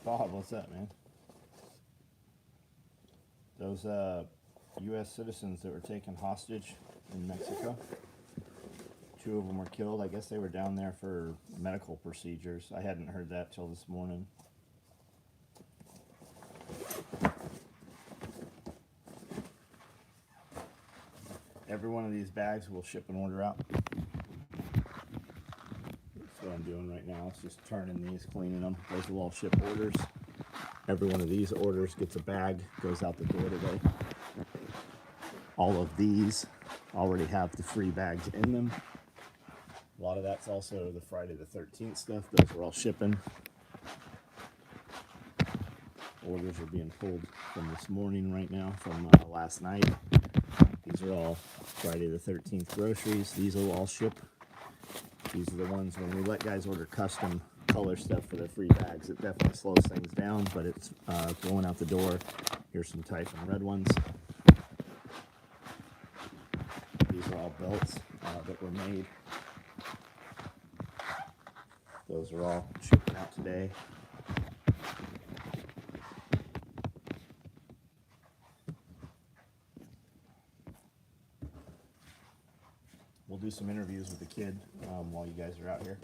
Bob, what's up, man? Those U.S. citizens that were taken hostage in Mexico, two of them were killed. I guess they were down there for medical procedures. I hadn't heard that till this morning. Every one of these bags will ship an order out. That's what I'm doing right now. It's just turning these, cleaning them. Those will all ship orders. Every one of these orders gets a bag, goes out the door today. All of these already have the free bags in them. A lot of that's also the Friday the 13th stuff. Those are all shipping. Orders are being pulled from this morning right now, from last night. These are all Friday the 13th groceries. These will all ship. These are the ones when we let guys order custom color stuff for their free bags. It definitely slows things down, but it's going out the door. Here's some Typhon red ones. These are all belts that were made. Those are all shipping out today. We'll do some interviews with the kid while you guys are out here.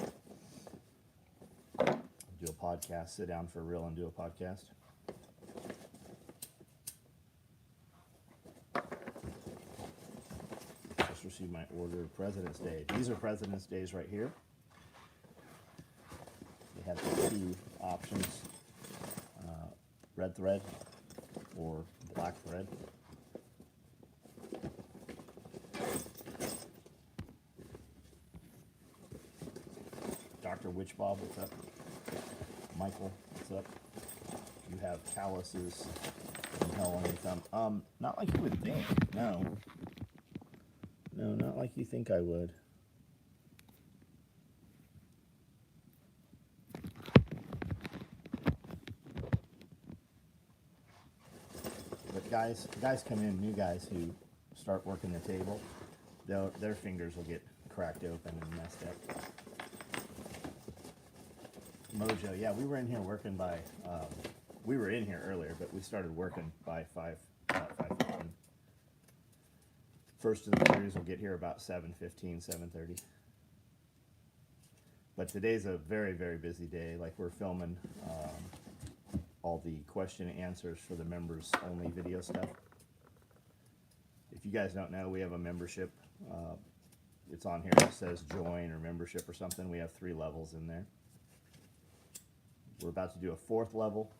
Do a podcast, sit down for real and do a podcast. Just received my order of President's Day. These are President's Days right here. They have two options, red thread or black thread. Dr. Witch Bob, what's up? Michael, what's up? You have calluses and hell on your thumb. Not like you would think. No. No, not like you think I would. But guys come in, new guys who start working the table, their fingers will get cracked open and messed up. Mojo, yeah, we were in here working by, we were in here earlier, but we started working by 5:15. First of the series will get here about 7:15, 7:30. But today's a very, very busy day. Like, we're filming all the question and answers for the members only video stuff. If you guys don't know, we have a membership. It's on here. It says join or membership or something. We have 3 levels in there. We're about to do a 4th level,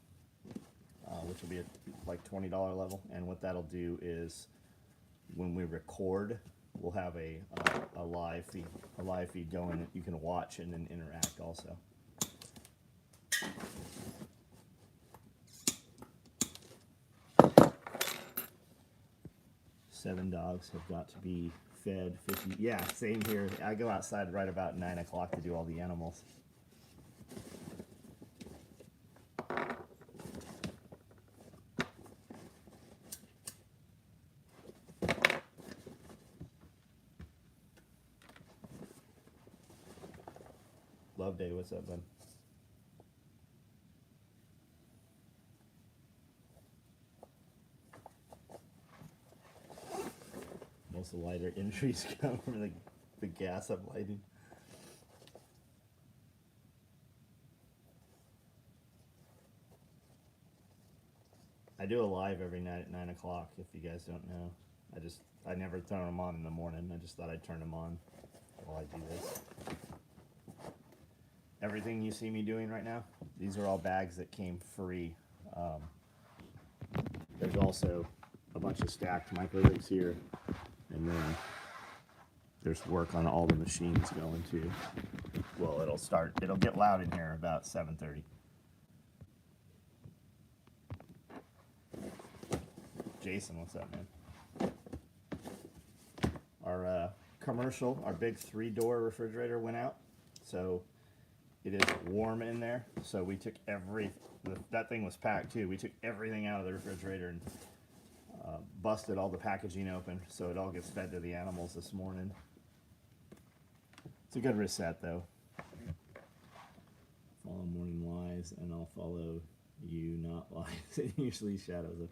which will be a like $20 level. And what that'll do is when we record, we'll have a live feed going that you can watch and then interact also. Seven dogs have got to be fed 50. Yeah, same here. I go outside right about 9 o'clock to do all the animals. Love Day, what's up, bud? Most of the lighter entries come from the gas I'm lighting. I do a live every night at 9 o'clock, if you guys don't know. I never turn them on in the morning. I just thought I'd turn them on while I do this. Everything you see me doing right now, these are all bags that came free. There's also a bunch of stacked micro rigs here, and then there's work on all the machines going too. Well, it'll get loud in here about 7:30. Jason, what's up, man? Our commercial, our big 3-door refrigerator went out, so it is warm in there. So we took that thing was packed too. We took everything out of the refrigerator and busted all the packaging open, so it all gets fed to the animals this morning. It's a good reset though. Follow Morning Wise, and I'll follow You not lights. It usually shadows them.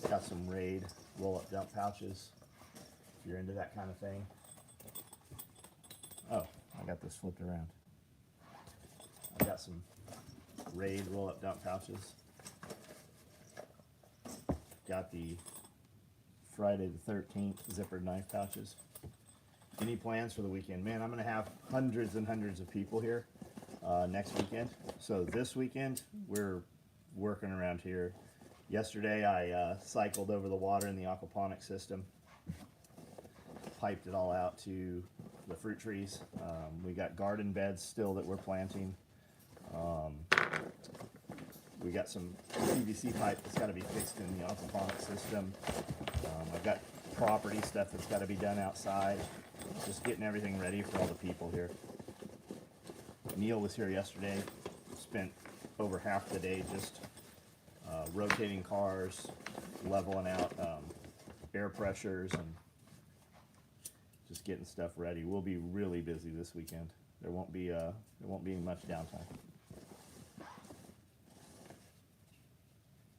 Got some Raid roll-up dump pouches. If you're into that kind of thing. Oh, I got this flipped around. I got some Raid roll-up dump pouches. Got the Friday the 13th zippered knife pouches. Any plans for the weekend? Man, I'm going to have hundreds and hundreds of people here next weekend. So this weekend, we're working around here. Yesterday, I cycled over the water in the aquaponics system. Piped it all out to the fruit trees. We got garden beds still that we're planting. We got some PVC pipe that's got to be fixed in the aquaponics system. I've got property stuff that's got to be done outside. Just getting everything ready for all the people here. Neil was here yesterday. Spent over half the day just rotating cars, leveling out air pressures, and just getting stuff ready. We'll be really busy this weekend. There won't be much downtime.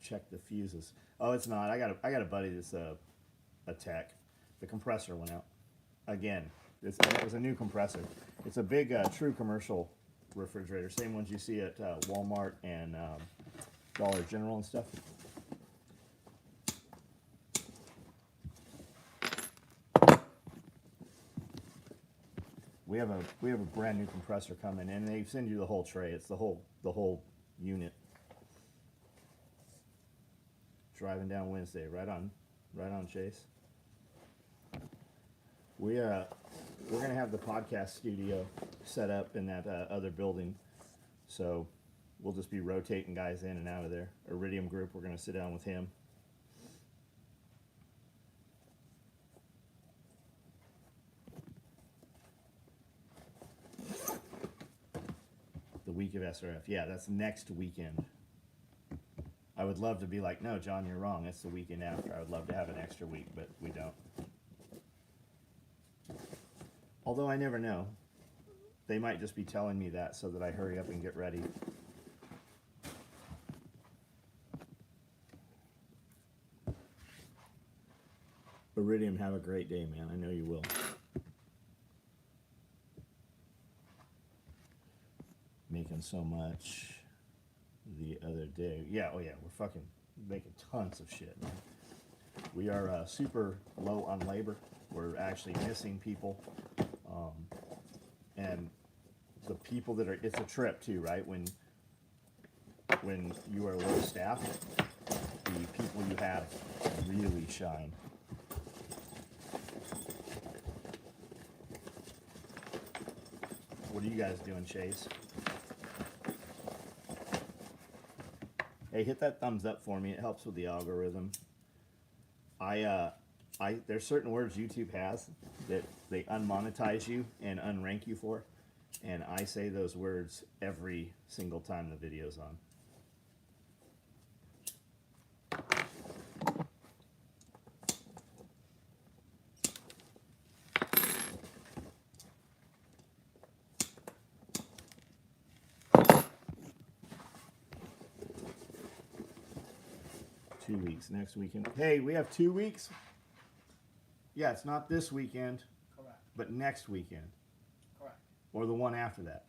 Check the fuses. Oh, it's not. I got a buddy that's a tech. The compressor went out again. It was a new compressor. It's a big true commercial refrigerator, same ones you see at Walmart and Dollar General and stuff. We have a brand new compressor coming in. They send you the whole tray. It's the whole unit. Driving down Wednesday, right on Chase. We're gonna have the podcast studio set up in that other building, so we'll just be rotating guys in and out of there. Iridium Group, we're gonna sit down with him. The week of SRF, yeah, that's next weekend. I would love to be like, no, John, you're wrong. It's the weekend after. I would love to have an extra week, but we don't. Although I never know. They might just be telling me that so that I hurry up and get ready. Iridium, have a great day, man. I know you will. Making so much the other day. Yeah, oh yeah, we're fucking making tons of shit, man. We are super low on labor. We're actually missing people. And the people that are, it's a trip too, right? When you are low staffed, the people you have really shine. What are you guys doing, Chase? Hey, hit that thumbs up for me. It helps with the algorithm. There's certain words YouTube has that they unmonetize you and unrank you for, and I say those words every single time the video's on. Next weekend. Hey, we have 2 weeks. Yeah, it's not this weekend. Correct. But next weekend. Correct. Or the one after that.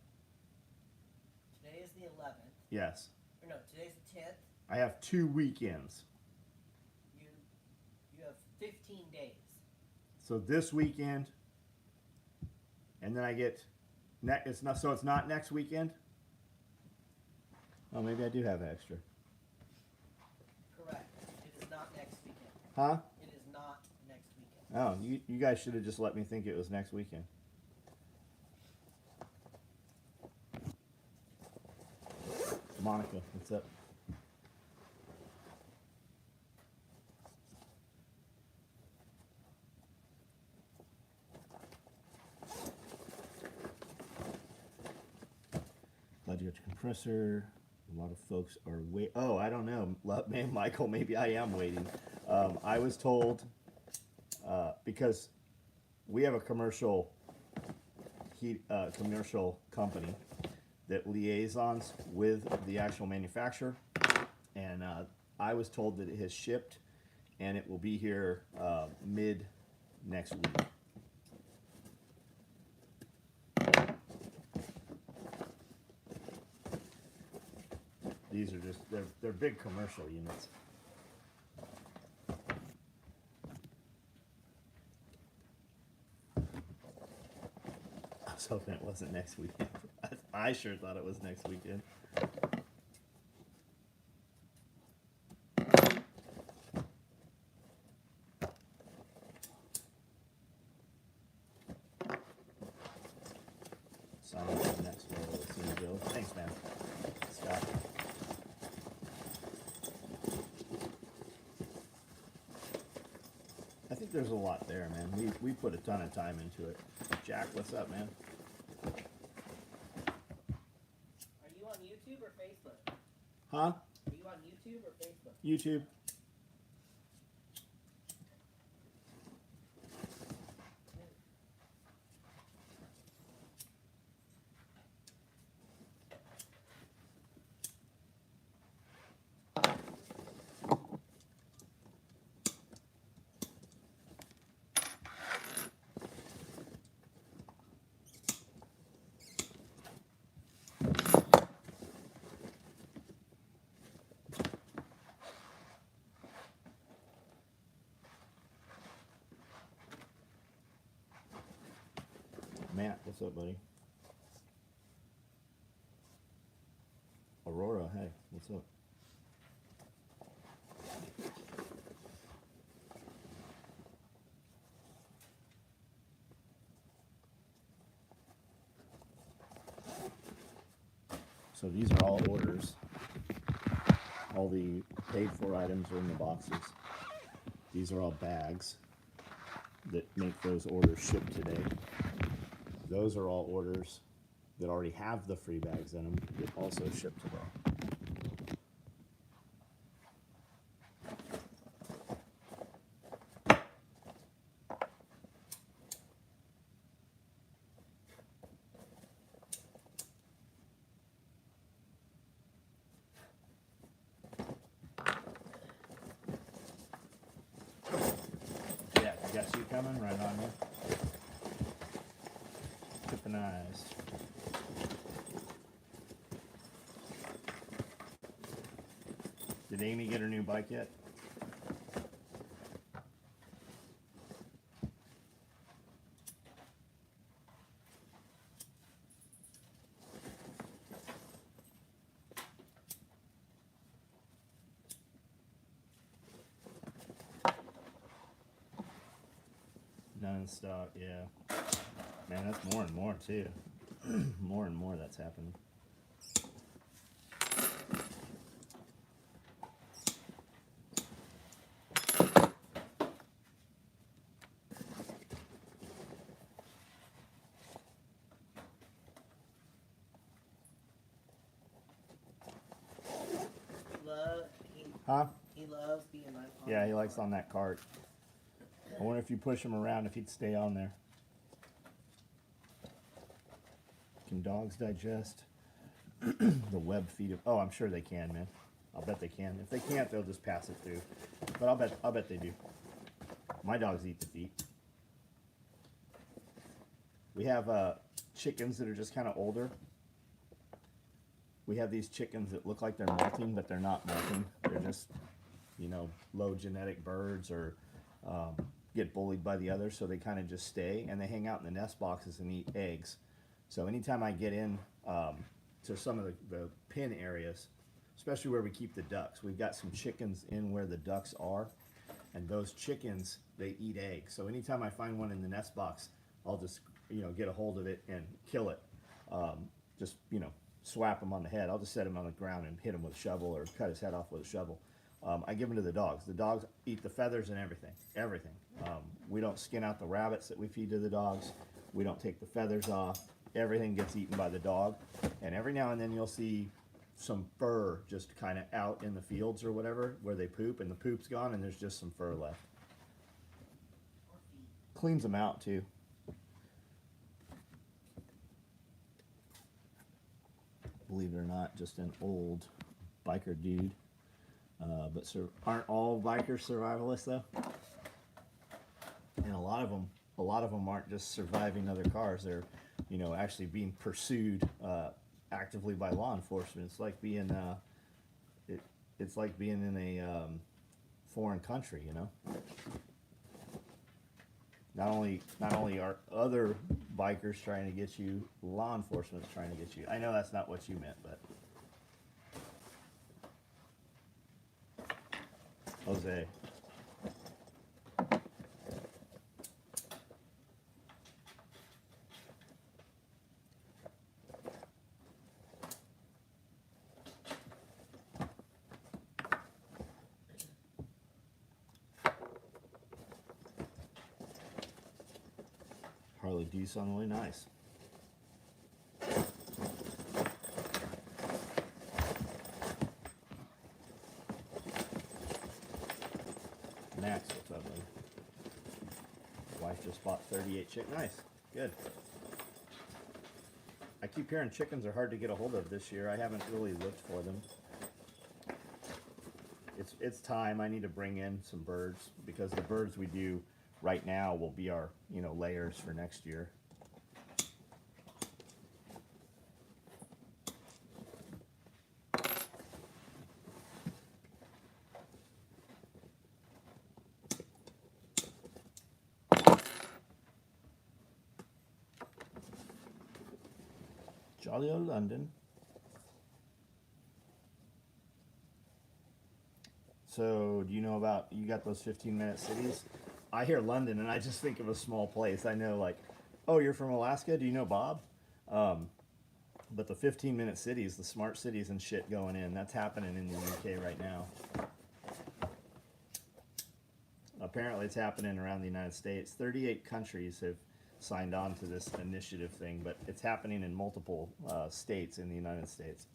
Today is the 11th. Yes. Or no, today's the 10th. I have 2 weekends. You have 15 days. So this weekend, and then I get it's not next weekend. Oh, maybe I do have extra. Correct. It is not next weekend. Huh? It is not next weekend. Oh, you guys should have just let me think it was next weekend. Monica, what's up? Glad you got your compressor. A lot of folks are wait. Oh, I don't know, man, Michael. Maybe I am waiting. I was told because we have a commercial commercial company that liaisons with the actual manufacturer, and I was told that it has shipped and it will be here mid next week. These are just, they're big commercial units. I was hoping it wasn't next weekend. I sure thought it was next weekend. Sign up for the next one as soon as it goes. Thanks, man. Scott. I think there's a lot there, man. We put a ton of time into it. Jack, what's up, man? Are you on YouTube or Facebook? Huh? Are you on YouTube or Facebook? YouTube. Matt, what's up, buddy? Aurora, hey, what's up? So these are all orders. All the paid for items are in the boxes. These are all bags that make those orders ship today. Those are all orders that already have the free bags in them that also ship today. Yeah, you got you coming right on you. Tipping eyes. Did Amy get her new bike yet? None in stock, yeah. Man, that's more and more too. More and more that's happening. Huh? He loves being on. Yeah, he likes on that cart. I wonder if you push him around if he'd stay on there. Can dogs digest the web feed of? Oh, I'm sure they can, man. I'll bet they can. If they can't, they'll just pass it through. But I'll bet they do. My dogs eat the feet. We have chickens that are just kind of older. We have these chickens that look like they're molting, but they're not molting. They're just, you know, low genetic birds or get bullied by the others, so they kind of just stay, and they hang out in the nest boxes and eat eggs. So anytime I get in to some of the pen areas, especially where we keep the ducks, we've got some chickens in where the ducks are, and those chickens, they eat eggs. So anytime I find one in the nest box, I'll just, you know, get a hold of it and kill it. Just, you know, swap him on the head. I'll just set him on the ground and hit him with a shovel or cut his head off with a shovel. I give them to the dogs. The dogs eat the feathers and everything. We don't skin out the rabbits that we feed to the dogs. We don't take the feathers off. Everything gets eaten by the dog. And every now and then you'll see some fur just kind of out in the fields or whatever where they poop, and the poop's gone and there's just some fur left. Cleans them out too. believe it or not, just an old biker dude. But aren't all bikers survivalists though? And a lot of them aren't just surviving other cars. They're, you know, actually being pursued actively by law enforcement. It's like being it's like being in a foreign country, you know. Not only are other bikers trying to get you, law enforcement's trying to get you. I know that's not what you meant, but Jose. Harley Deuce on the way, nice. Max, what's up, buddy? Wife just bought 38 chick. Nice, good. I keep hearing chickens are hard to get a hold of this year. I haven't really looked for them. It's time. I need to bring in some birds because the birds we do right now will be our, you know, layers for next year. Jolly old London. So, do you know about, you got those 15-minute cities? I hear London and I just think of a small place. I know, like, oh, you're from Alaska? Do you know Bob? But the 15-minute cities, the smart cities and shit going in, that's happening in the UK right now. Apparently it's happening around the United States. 38 countries have signed on to this initiative thing, but it's happening in multiple states in the United States.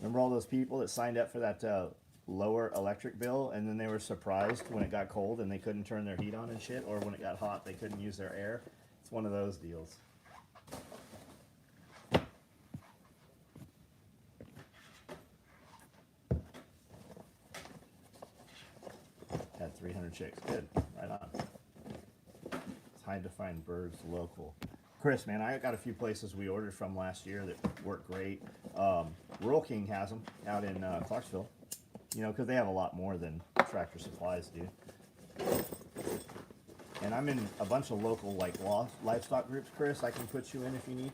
Remember all those people that signed up for that lower electric bill, and then they were surprised when it got cold and they couldn't turn their heat on and shit, or when it got hot they couldn't use their air? It's one of those deals. Had 300 chicks. Good. Right on. It's hard to find birds local. Chris, man, I got a few places we ordered from last year that work great. Rural King has them out in Clarksville. You know, because they have a lot more than Tractor Supplies do. And I'm in a bunch of local, like, livestock groups, Chris. I can put you in if you need.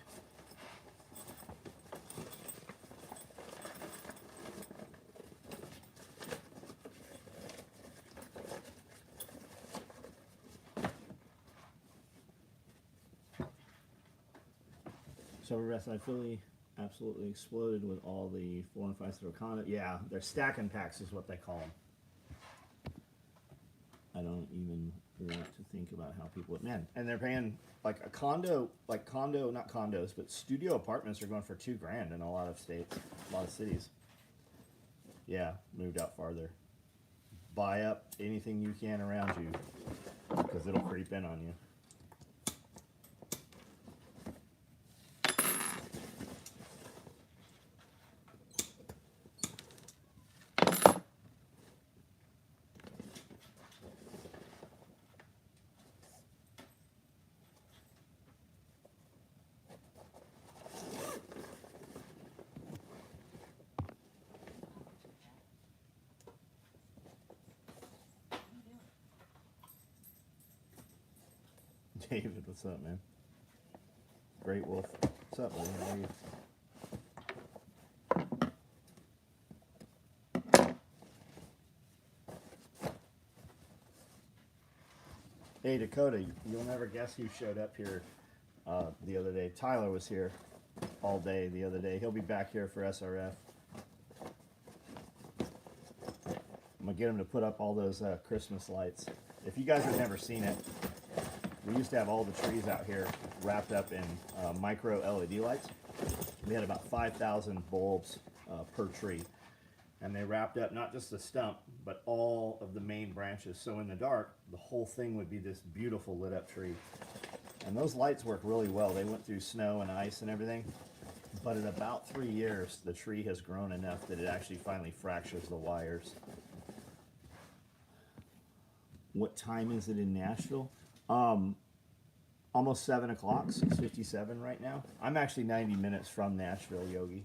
So, rest, I fully, absolutely exploded with all the 4 and 5 star condo. Yeah, they're stacking packs is what they call them. I don't even want to think about how people, man, and they're paying like a condo, not condos, but studio apartments are going for $2,000 in a lot of states, a lot of cities. Yeah, moved out farther. Buy up anything you can around you because it'll creep in on you. David, what's up, man? Great Wolf. What's up, buddy? How are you? Hey, Dakota, you'll never guess who showed up here the other day. Tyler was here all day the other day. He'll be back here for SRF. I'm going to get him to put up all those Christmas lights. If you guys have never seen it, we used to have all the trees out here wrapped up in micro LED lights. We had about 5,000 bulbs per tree. And they wrapped up not just the stump, but all of the main branches. So in the dark, the whole thing would be this beautiful lit up tree. And those lights work really well. They went through snow and ice and everything. But in about 3 years, the tree has grown enough that it actually finally fractures the wires. What time is it in Nashville? Almost 7 o'clock, 6:57 right now. I'm actually 90 minutes from Nashville, Yogi.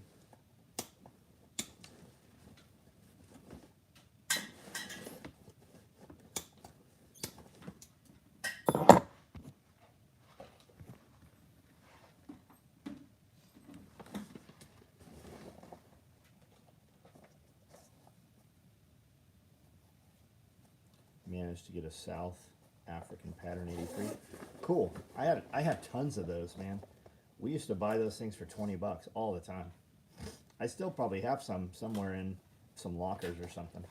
Managed to get a South African pattern 83. Cool. I had tons of those, man. We used to buy those things for 20 bucks all the time. I still probably have some somewhere in some lockers or something.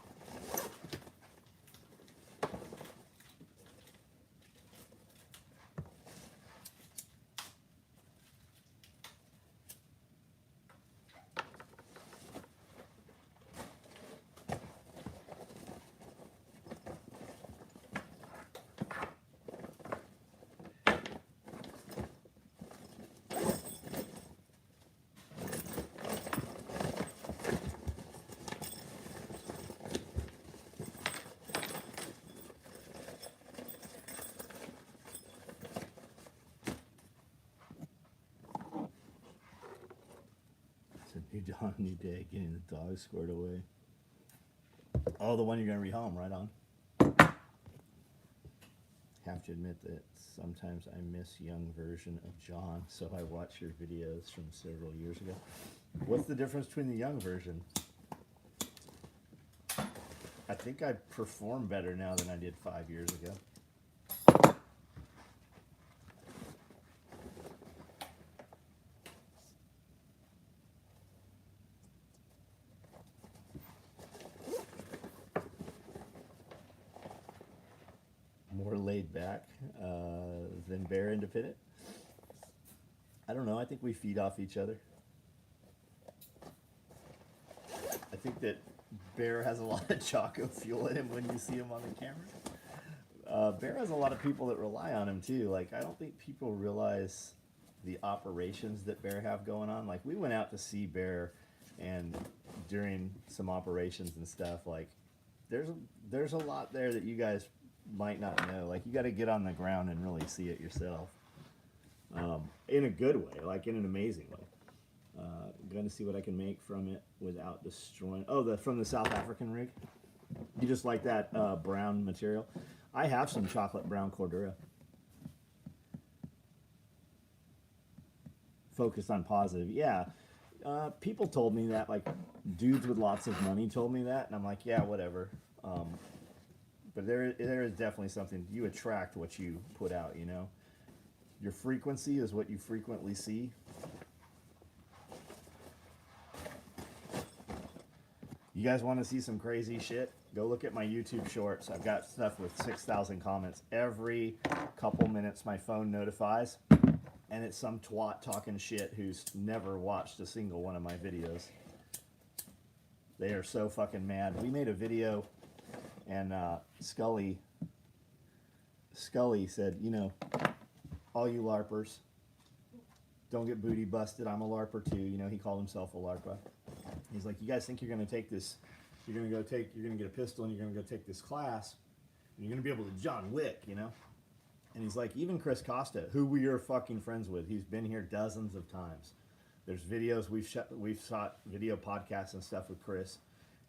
New dawn, new day, getting the dog squared away. Oh, the one you're gonna rehome, right on. Have to admit that sometimes I miss young version of John, so I watch your videos from several years ago. What's the difference between the young version? I think I perform better now than I did 5 years ago. More laid back than Bear Independent. I don't know. I think we feed off each other. I think that Bear has a lot of Choco fuel in him when you see him on the camera. Bear has a lot of people that rely on him too. Like, I don't think people realize the operations that Bear have going on. Like, we went out to see Bear, and during some operations and stuff, like, there's a lot there that you guys might not know. Like, you got to get on the ground and really see it yourself, in a good way, like in an amazing way. Going to see what I can make from it without destroying. Oh, from the South African rig. You just like that brown material? I have some chocolate brown Cordura. Focused on positive, yeah. People told me that, like, dudes with lots of money told me that, and I'm like, yeah, whatever. But there is definitely something. You attract what you put out, you know? Your frequency is what you frequently see. You guys want to see some crazy shit? Go look at my YouTube shorts. I've got stuff with 6,000 comments. Every couple minutes my phone notifies, and it's some twat talking shit who's never watched a single one of my videos. They are so fucking mad. We made a video, and Scully said, you know, all you LARPers, don't get booty busted. I'm a LARPer too. You know, he called himself a LARPer. He's like, you guys think you're going to take this, you're going to get a pistol and you're going to go take this class, and you're going to be able to John Wick, you know? And he's like, even Chris Costa, who we are fucking friends with, he's been here dozens of times. There's videos, we've shot video podcasts and stuff with Chris.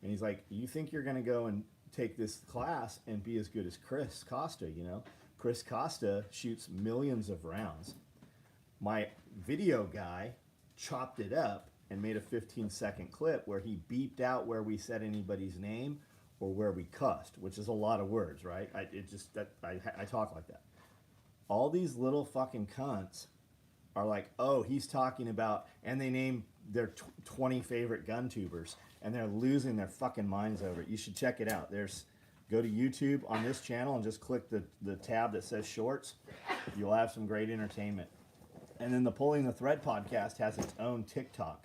And he's like, you think you're going to go and take this class and be as good as Chris Costa, you know? Chris Costa shoots millions of rounds. My video guy chopped it up and made a 15-second clip where he beeped out where we said anybody's name or where we cussed, which is a lot of words, right? I talk like that. All these little fucking cunts are like, oh, he's talking about, and they name their 20 favorite gun tubers, and they're losing their fucking minds over it. You should check it out. Go to YouTube on this channel and just click the tab that says shorts. You'll have some great entertainment. And then the Pulling the Thread podcast has its own TikTok.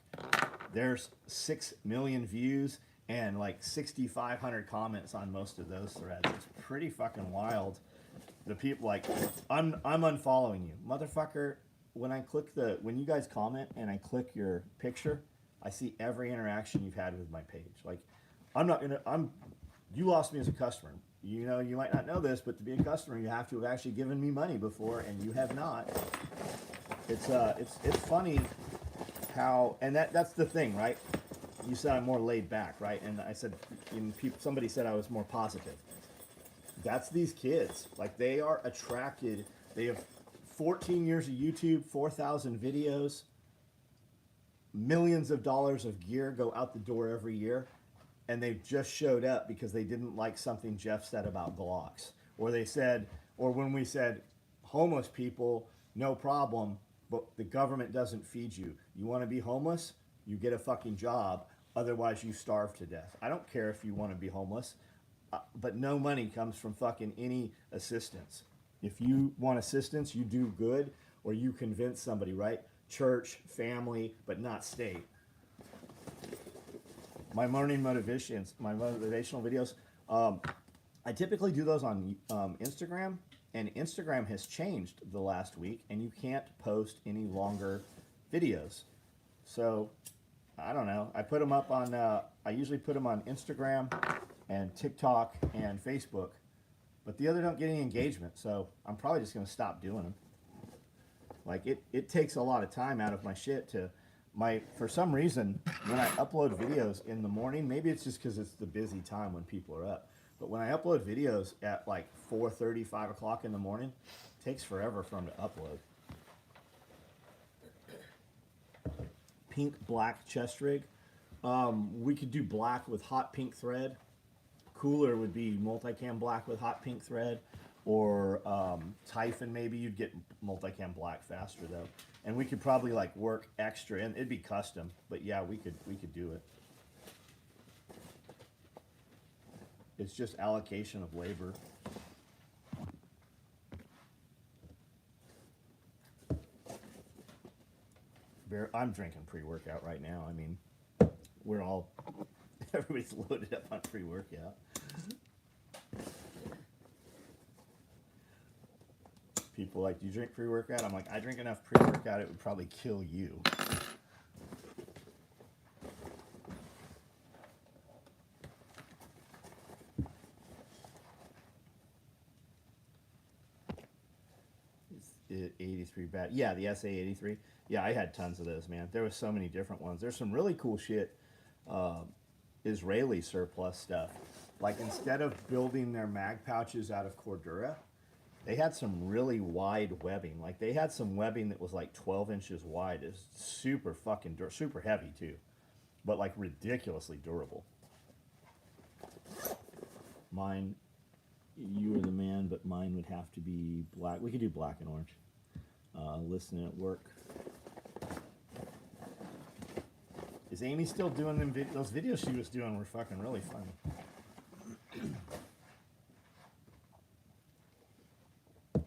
There's 6 million views and like 6,500 comments on most of those threads. It's pretty fucking wild the people like, I'm unfollowing you, motherfucker. When you guys comment and I click your picture, I see every interaction you've had with my page. Like, you lost me as a customer. You know, you might not know this, but to be a customer, you have to have actually given me money before, and you have not. It's funny how, and that's the thing, right? You said I'm more laid back, right? And I said, somebody said I was more positive. That's these kids. Like, they are attracted. They have 14 years of YouTube, 4,000 videos, millions of dollars of gear go out the door every year, and they've just showed up because they didn't like something Jeff said about Glocks. Or when we said, homeless people, no problem, but the government doesn't feed you. You want to be homeless? You get a fucking job. Otherwise, you starve to death. I don't care if you want to be homeless, but no money comes from fucking any assistance. If you want assistance, you do good, or you convince somebody, right? Church, family, but not state. My motivational videos, I typically do those on Instagram, and Instagram has changed the last week, and you can't post any longer videos. So, I don't know. I put them up on, I usually put them on Instagram and TikTok and Facebook, but the other don't get any engagement, so I'm probably just going to stop doing them. Like, it takes a lot of time out of my shit for some reason, when I upload videos in the morning, maybe it's just because it's the busy time when people are up, but when I upload videos at like 4:30, 5 o'clock in the morning, it takes forever for them to upload. Pink black chest rig. We could do black with hot pink thread. Cooler would be multicam black with hot pink thread, or Typhon maybe. You'd get multicam black faster though, and we could probably like work extra, and it'd be custom. But yeah, we could do it. It's just allocation of labor. I'm drinking pre-workout right now. I mean, everybody's loaded up on pre-workout. People like, do you drink pre-workout? I'm like, I drink enough pre-workout, it would probably kill you. Is 83 bad? Yeah, the SA-83. Yeah, I had tons of those, man. There was so many different ones. There's some really cool shit, Israeli surplus stuff. Like, instead of building their mag pouches out of Cordura, they had some really wide webbing. Like, they had some webbing that was like 12 inches wide. It's super fucking super heavy too, but like ridiculously durable. Mine, you are the man, but mine would have to be black. We could do black and orange. Listening at work. Is Amy still doing them? Those videos she was doing were fucking really funny.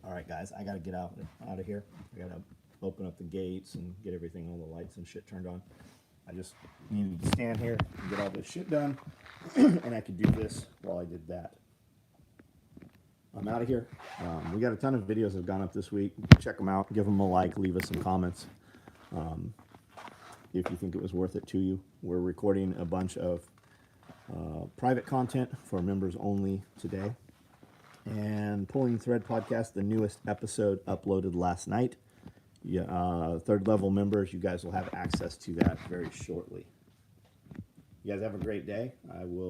All right, guys, I gotta get out of here. I gotta open up the gates and get everything, all the lights and shit turned on. I just needed to stand here and get all this shit done, and I could do this while I did that. I'm out of here. We got a ton of videos that have gone up this week. Check them out. Give them a like. Leave us some comments if you think it was worth it to you. We're recording a bunch of private content for members only today. And Pulling Thread Podcast, the newest episode uploaded last night. Yeah, third level members, you guys will have access to that very shortly. You guys have a great day. I will